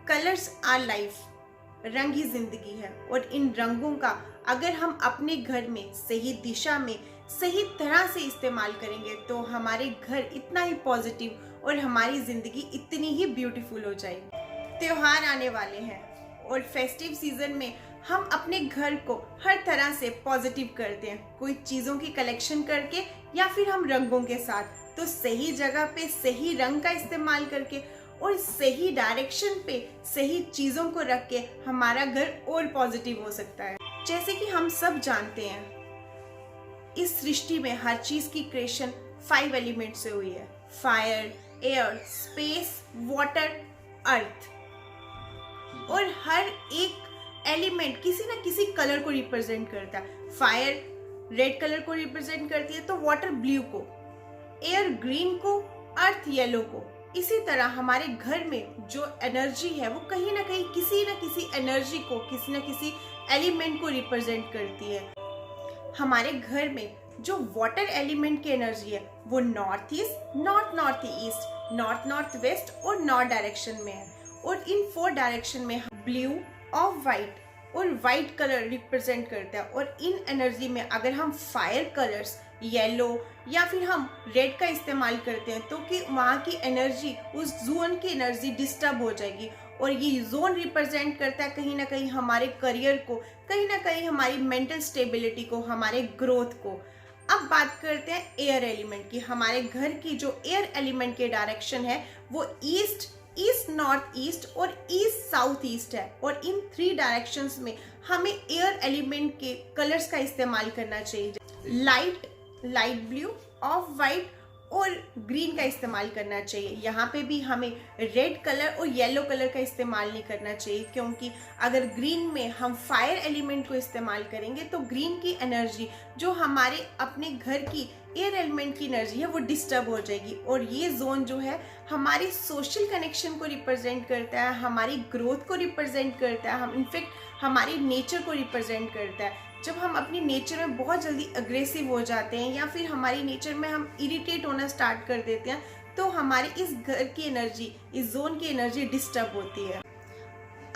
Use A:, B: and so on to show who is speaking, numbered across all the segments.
A: Colours our life, रंग ही जिंदगी है। और इन रंगों का अगर हम अपने घर में सही दिशा में सही तरह से इस्तेमाल करेंगे तो हमारे घर इतना ही पॉजिटिव और हमारी जिंदगी इतनी ही ब्यूटीफुल हो जाएगी। त्योहार आने वाले हैं और फेस्टिव सीजन में हम अपने घर को हर तरह से पॉजिटिव करते हैं, कोई चीज़ों की कलेक्शन करके या फिर हम रंगों के साथ। तो सही जगह पे सही रंग का इस्तेमाल करके और सही डायरेक्शन पे सही चीज़ों को रख के हमारा घर और पॉजिटिव हो सकता है। जैसे कि हम सब जानते हैं, इस सृष्टि में हर चीज़ की क्रिएशन 5 एलिमेंट से हुई है। फायर, एयर, स्पेस, वाटर, अर्थ। और हर एक एलिमेंट किसी ना किसी कलर को रिप्रेजेंट करता है। फायर रेड कलर को रिप्रेजेंट करती है तो वाटर ब्लू को, एयर ग्रीन को, अर्थ येलो को। इसी तरह हमारे घर में जो एनर्जी है वो कहीं ना कहीं किसी न किसी एनर्जी को, किसी न किसी एलिमेंट को रिप्रेजेंट करती है। हमारे घर में जो वाटर एलिमेंट की एनर्जी है वो north east, north east, north west और नॉर्थ डायरेक्शन में है। और इन 4 डायरेक्शन में ब्लू, ऑफ वाइट और वाइट कलर रिप्रेजेंट करता है। और इन एनर्जी में अगर हम फायर कलर्स, येलो या फिर हम रेड का इस्तेमाल करते हैं तो कि वहाँ की एनर्जी, उस जोन की एनर्जी डिस्टर्ब हो जाएगी। और ये जोन रिप्रेजेंट करता है कहीं ना कहीं हमारे करियर को, कहीं ना कहीं हमारी मेंटल स्टेबिलिटी को, हमारे ग्रोथ को। अब बात करते हैं एयर एलिमेंट की। हमारे घर की जो एयर एलिमेंट के डायरेक्शन है वो ईस्ट नॉर्थ ईस्ट और ईस्ट साउथ ईस्ट है। और इन 3 डायरेक्शंस में हमें एयर एलिमेंट के कलर्स का इस्तेमाल करना चाहिए। लाइट ब्लू, ऑफ वाइट और ग्रीन का इस्तेमाल करना चाहिए। यहाँ पे भी हमें रेड कलर और येलो कलर का इस्तेमाल नहीं करना चाहिए, क्योंकि अगर ग्रीन में हम फायर एलिमेंट को इस्तेमाल करेंगे तो ग्रीन की एनर्जी जो हमारे अपने घर की एयर एलिमेंट की एनर्जी है वो डिस्टर्ब हो जाएगी। और ये जोन जो है हमारी सोशल कनेक्शन को रिप्रेजेंट करता है, हमारी ग्रोथ को रिप्रेजेंट करता है, हम इनफैक्ट हमारी नेचर को रिप्रेजेंट करता है। जब हम अपनी नेचर में बहुत जल्दी अग्रेसिव हो जाते हैं या फिर हमारी नेचर में हम इरिटेट होना स्टार्ट कर देते हैं तो हमारी इस घर की एनर्जी, इस जोन की एनर्जी डिस्टर्ब होती है।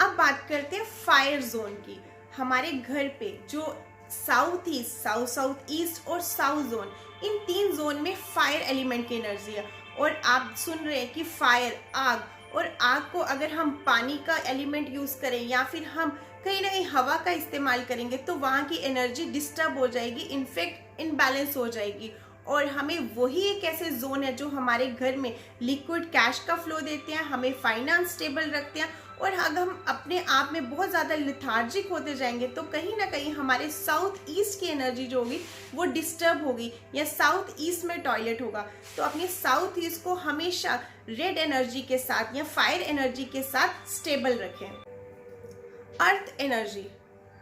A: अब बात करते हैं फायर जोन की। हमारे घर पे जो साउथ ईस्ट, साउथ ईस्ट और साउथ जोन, इन 3 जोन में फायर एलिमेंट की एनर्जी है। और आप सुन रहे हैं कि फायर, आग, और आग को अगर हम पानी का एलिमेंट यूज करें या फिर हम कहीं ना कहीं हवा का इस्तेमाल करेंगे तो वहाँ की एनर्जी डिस्टर्ब हो जाएगी, इनफैक्ट इनबैलेंस हो जाएगी। और हमें वही एक ऐसे जोन है जो हमारे घर में लिक्विड कैश का फ्लो देते हैं, हमें फाइनेंस स्टेबल रखते हैं। और अगर हम अपने आप में बहुत ज़्यादा लिथार्जिक होते जाएंगे तो कहीं ना कहीं हमारे साउथ ईस्ट की एनर्जी जो होगी वो डिस्टर्ब होगी, या साउथ ईस्ट में टॉयलेट होगा। तो अपने साउथ ईस्ट को हमेशा रेड एनर्जी के साथ या फायर एनर्जी के साथ स्टेबल रखें। अर्थ एनर्जी,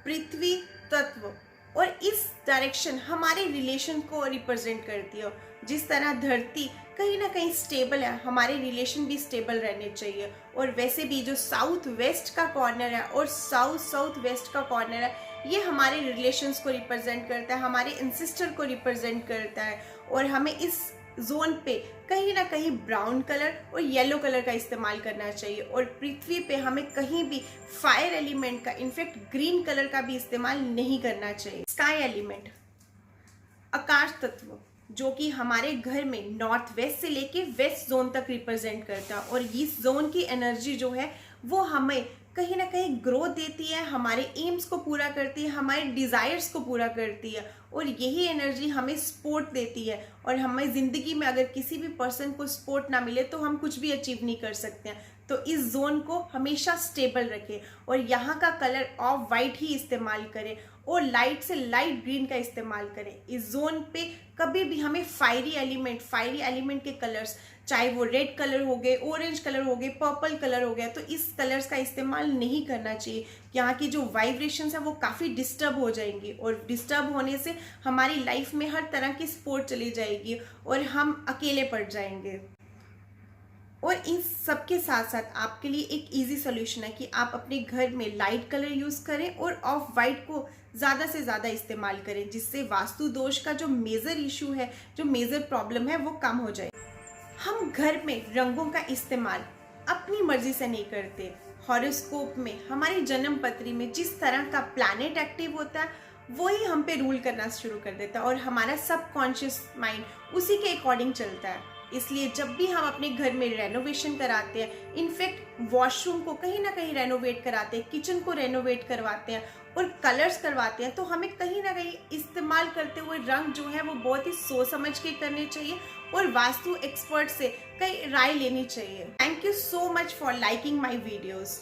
A: पृथ्वी तत्व, और इस डायरेक्शन हमारे रिलेशन को रिप्रेजेंट करती है। जिस तरह धरती कहीं ना कहीं स्टेबल है, हमारे रिलेशन भी स्टेबल रहने चाहिए। और वैसे भी जो साउथ वेस्ट का कॉर्नर है और साउथ वेस्ट का कॉर्नर है, ये हमारे रिलेशंस को रिप्रेजेंट करता है, हमारे इंसिस्टर को रिप्रेजेंट करता है। और हमें इस जोन पे कहीं ना कहीं ब्राउन कलर और येलो कलर का इस्तेमाल करना चाहिए। और पृथ्वी पे हमें कहीं भी फायर एलिमेंट का, इनफैक्ट ग्रीन कलर का भी इस्तेमाल नहीं करना चाहिए। स्काई एलिमेंट, आकाश तत्व, जो कि हमारे घर में नॉर्थ वेस्ट से लेके वेस्ट जोन तक रिप्रेजेंट करता है। और इस जोन की एनर्जी जो है वो हमें कहीं ना कहीं ग्रोथ देती है, हमारे एम्स को पूरा करती है, हमारे डिज़ायर्स को पूरा करती है। और यही एनर्जी हमें सपोर्ट देती है। और हमें ज़िंदगी में अगर किसी भी पर्सन को सपोर्ट ना मिले तो हम कुछ भी अचीव नहीं कर सकते हैं। तो इस जोन को हमेशा स्टेबल रखें और यहाँ का कलर ऑफ वाइट ही इस्तेमाल करें और लाइट से लाइट ग्रीन का इस्तेमाल करें। इस जोन पे कभी भी हमें फायरी एलिमेंट के कलर्स, चाहे वो रेड कलर हो गए, ऑरेंज कलर हो गए, पर्पल कलर हो गया, तो इस कलर्स का इस्तेमाल नहीं करना चाहिए। यहाँ की जो वाइब्रेशंस है वो काफ़ी डिस्टर्ब हो जाएंगी और डिस्टर्ब होने से हमारी लाइफ में हर तरह की सपोर्ट चली जाएगी और हम अकेले पड़ जाएंगे। और इन सब के साथ साथ आपके लिए एक इजी सोल्यूशन है कि आप अपने घर में लाइट कलर यूज़ करें और ऑफ वाइट को ज़्यादा से ज़्यादा इस्तेमाल करें, जिससे वास्तु दोष का जो मेजर इशू है, जो मेजर प्रॉब्लम है, वो कम हो जाए। हम घर में रंगों का इस्तेमाल अपनी मर्जी से नहीं करते, हॉरोस्कोप में, हमारी जन्म पत्री में जिस तरह का प्लैनेट एक्टिव होता है वही हम पे रूल करना शुरू कर देता है और हमारा सबकॉन्शियस माइंड उसी के अकॉर्डिंग चलता है। इसलिए जब भी हम अपने घर में रेनोवेशन कराते हैं, इनफैक्ट वॉशरूम को कहीं ना कहीं रेनोवेट कराते हैं, किचन को रेनोवेट करवाते हैं और कलर्स करवाते हैं, तो हमें कहीं ना कहीं इस्तेमाल करते हुए रंग जो है वो बहुत ही सोच समझ के करने चाहिए और वास्तु एक्सपर्ट से कई राय लेनी चाहिए। Thank you so much for liking my videos.